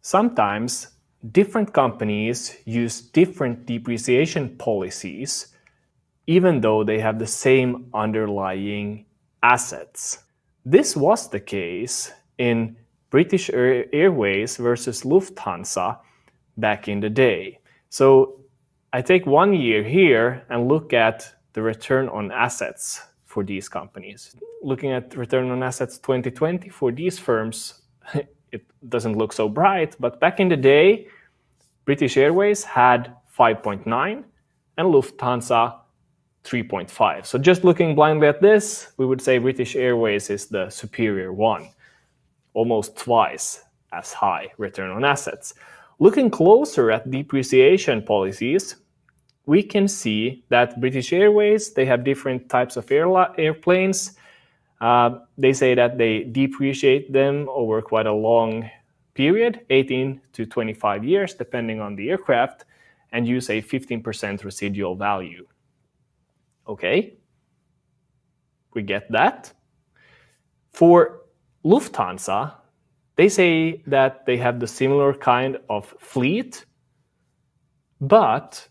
Sometimes different companies use different depreciation policies, even though they have the same underlying assets. This was the case in British Airways versus Lufthansa back in the day. So I take 1 year here and look at the return on assets for these companies. Looking at return on assets 2020 for these firms, it doesn't look so bright, but back in the day, British Airways had 5.9 and Lufthansa 3.5. So just looking blindly at this, we would say British Airways is the superior one, almost twice as high return on assets. Looking closer at depreciation policies, we can see that British Airways, they have different types of airplanes. They say that they depreciate them over quite a long period, 18 to 25 years, depending on the aircraft, and use a 15% residual value. Okay, we get that. For Lufthansa, they say that they have the similar kind of fleet, but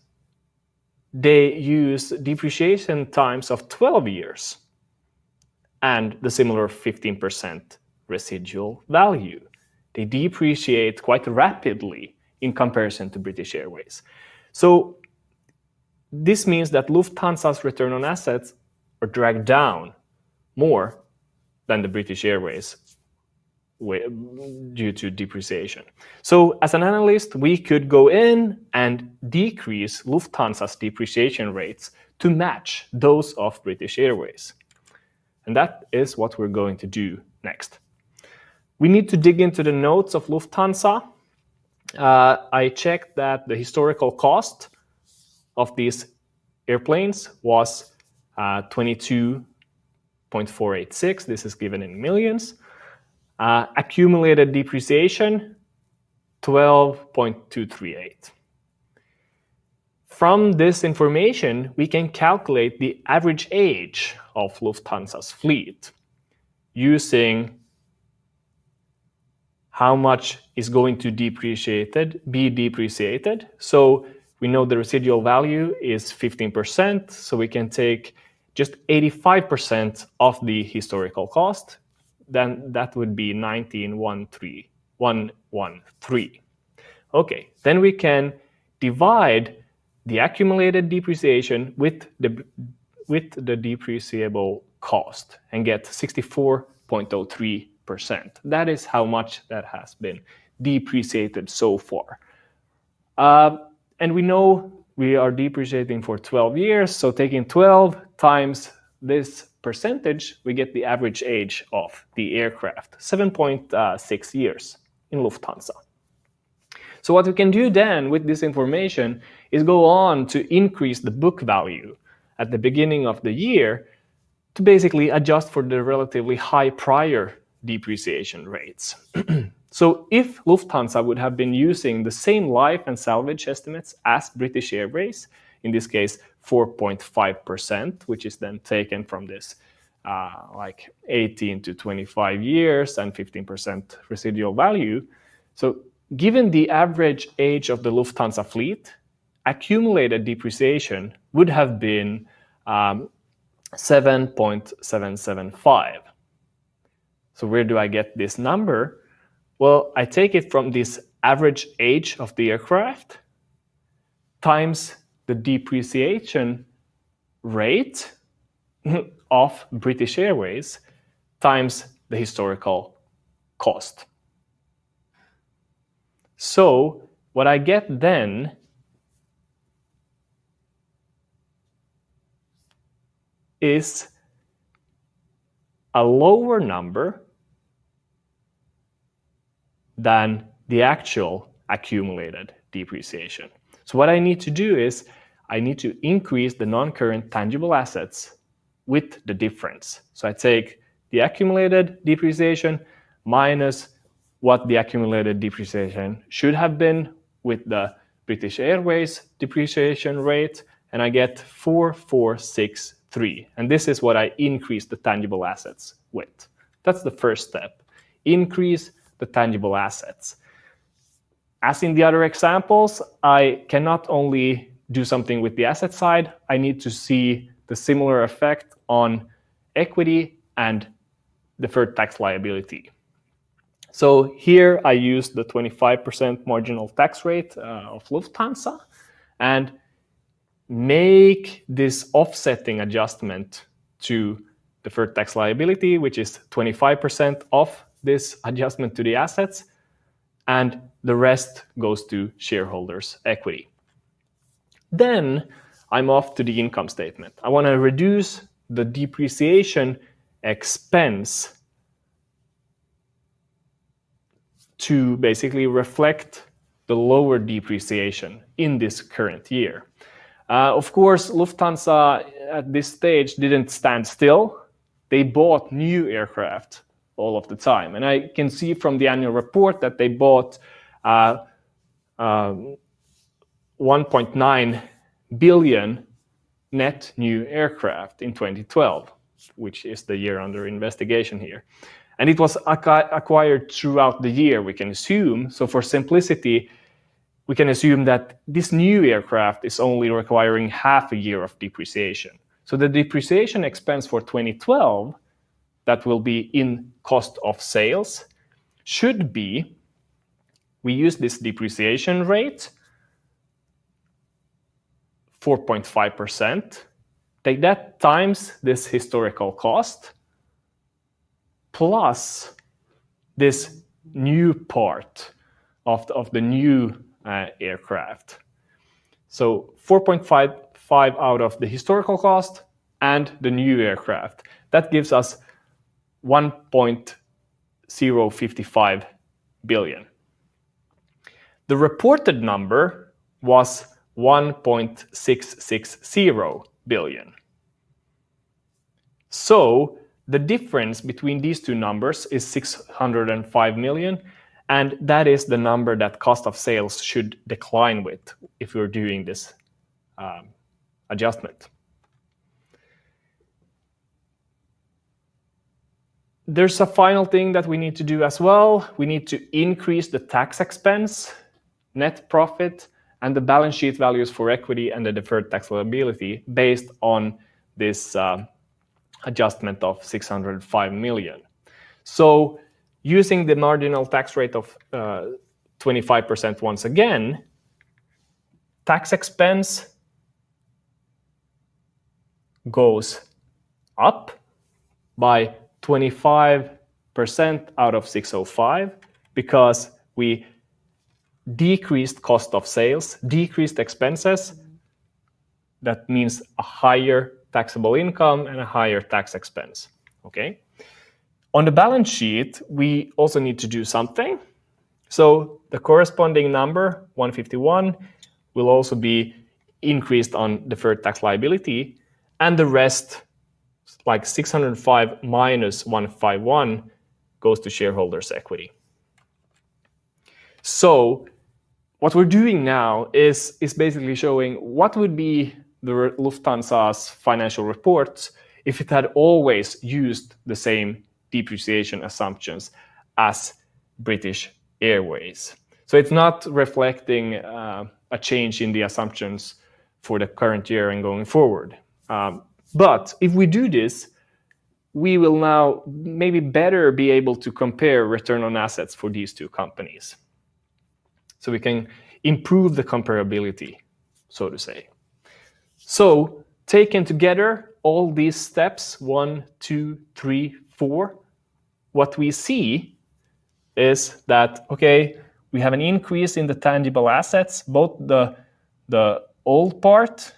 they use depreciation times of 12 years and the similar 15% residual value. They depreciate quite rapidly in comparison to British Airways. So this means that Lufthansa's return on assets are dragged down more than the British Airways due to depreciation. So as an analyst, we could go in and decrease Lufthansa's depreciation rates to match those of British Airways. And that is what we're going to do next. We need to dig into the notes of Lufthansa. I checked that the historical cost of these airplanes was 22.486. This is given in millions. Accumulated depreciation, 12.238. From this information, we can calculate the average age of Lufthansa's fleet using how much is going to be depreciated. So we know the residual value is 15%, so we can take just 85% of the historical cost. Then that would be 19,113. Okay, then we can divide the accumulated depreciation with the depreciable cost and get 64.03%. That is how much that has been depreciated so far. And we know we are depreciating for 12 years, so taking 12 times this percentage, we get the average age of the aircraft, 7.6 years in Lufthansa. So what we can do then with this information is go on to increase the book value at the beginning of the year to basically adjust for the relatively high prior depreciation rates. So if Lufthansa would have been using the same life and salvage estimates as British Airways, in this case 4.5%, which is then taken from this 18 to 25 years and 15% residual value. So given the average age of the Lufthansa fleet, accumulated depreciation would have been 7.775. So where do I get this number? Well, I take it from this average age of the aircraft times the depreciation rate of British Airways times the historical cost. So what I get then is a lower number than the actual accumulated depreciation. So what I need to do is I need to increase the non-current tangible assets with the difference. So I take the accumulated depreciation minus what the accumulated depreciation should have been with the British Airways depreciation rate, and I get 4,463. And this is what I increase the tangible assets with. That's the first step. Increase the tangible assets. As in the other examples, I can not only do something with the asset side, I need to see the similar effect on equity and deferred tax liability. So here I use the 25% marginal tax rate of Lufthansa and make this offsetting adjustment to deferred tax liability, which is 25% of this adjustment to the assets, and the rest goes to shareholders' equity. Then I'm off to the income statement. I want to reduce the depreciation expense to basically reflect the lower depreciation in this current year. Of course, Lufthansa at this stage didn't stand still. They bought new aircraft all of the time. And I can see from the annual report that they bought 1.9 billion net new aircraft in 2012, which is the year under investigation here. And it was acquired throughout the year, we can assume. So for simplicity, we can assume that this new aircraft is only requiring half a year of depreciation. So the depreciation expense for 2012, that will be in cost of sales, should be, we use this depreciation rate, 4.5%. Take that times this historical cost, plus this new part of the new aircraft. So 4.55 out of the historical cost and the new aircraft. That gives us 1.055 billion. The reported number was 1.660 billion. So the difference between these two numbers is 605 million, and that is the number that cost of sales should decline with if we're doing this adjustment. There's a final thing that we need to do as well. We need to increase the tax expense, net profit, and the balance sheet values for equity and the deferred tax liability based on this adjustment of 605 million. So using the marginal tax rate of 25% once again, tax expense goes up by 25% out of 605 because we decreased cost of sales, decreased expenses. That means a higher taxable income and a higher tax expense. Okay. On the balance sheet, we also need to do something. So the corresponding number, 151, will also be increased on deferred tax liability, and the rest, like 605 minus 151, goes to shareholders' equity. So what we're doing now is basically showing what would be the Lufthansa's financial reports if it had always used the same depreciation assumptions as British Airways. So it's not reflecting a change in the assumptions for the current year and going forward. But if we do this, we will now maybe better be able to compare return on assets for these two companies. So we can improve the comparability, so to say. So taken together, all these steps, 1, 2, 3, 4, what we see is that, okay, we have an increase in the tangible assets, both the old part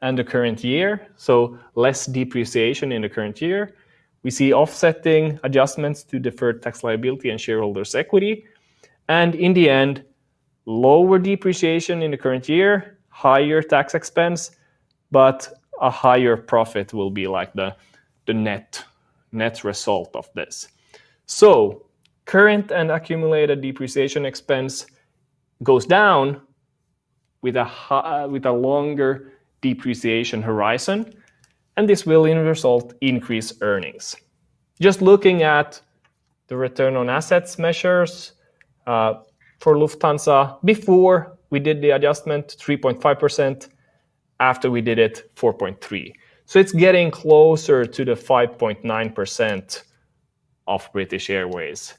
and the current year, so less depreciation in the current year. We see offsetting adjustments to deferred tax liability and shareholders' equity. And in the end, lower depreciation in the current year, higher tax expense, but a higher profit will be like the net result of this. So current and accumulated depreciation expense goes down with a longer depreciation horizon, and this will in result increase earnings. Just looking at the return on assets measures, for Lufthansa. Before we did the adjustment, 3.5%. After we did it, 4.3%. So it's getting closer to the 5.9% of British Airways.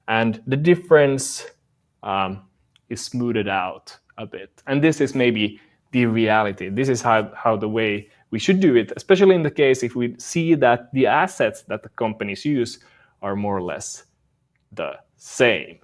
And the difference is smoothed out a bit. And this is maybe the reality. This is how the way we should do it, especially in the case if we see that the assets that the companies use are more or less the same.